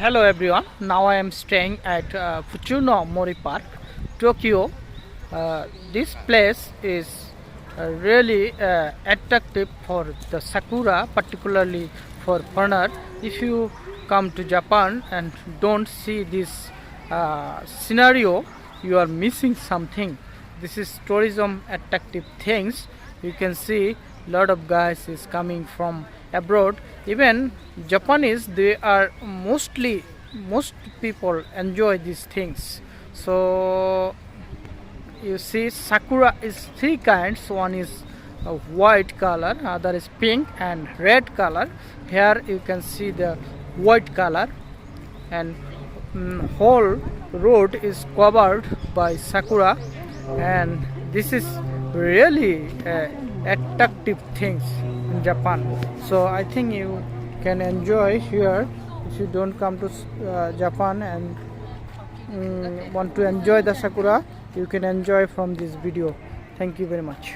Hello everyone. Now I am staying at Fuchuno Mori Park, Tokyo. This place is really attractive for the sakura, particularly for foreigner. If you come to Japan and don't see this scenario, you are missing something. This is tourism attractive things. You can see lot of guys is coming from abroad. Even Japanese, they are most people enjoy these things. So you see sakura is three kinds. One is a white color, other is pink and red color. Here you can see the white color, and whole road is covered by sakura, and this is really attractive things in Japan. So I think you can enjoy here. If you don't come to Japan and want to enjoy the sakura, you can enjoy from this video. Thank you very much.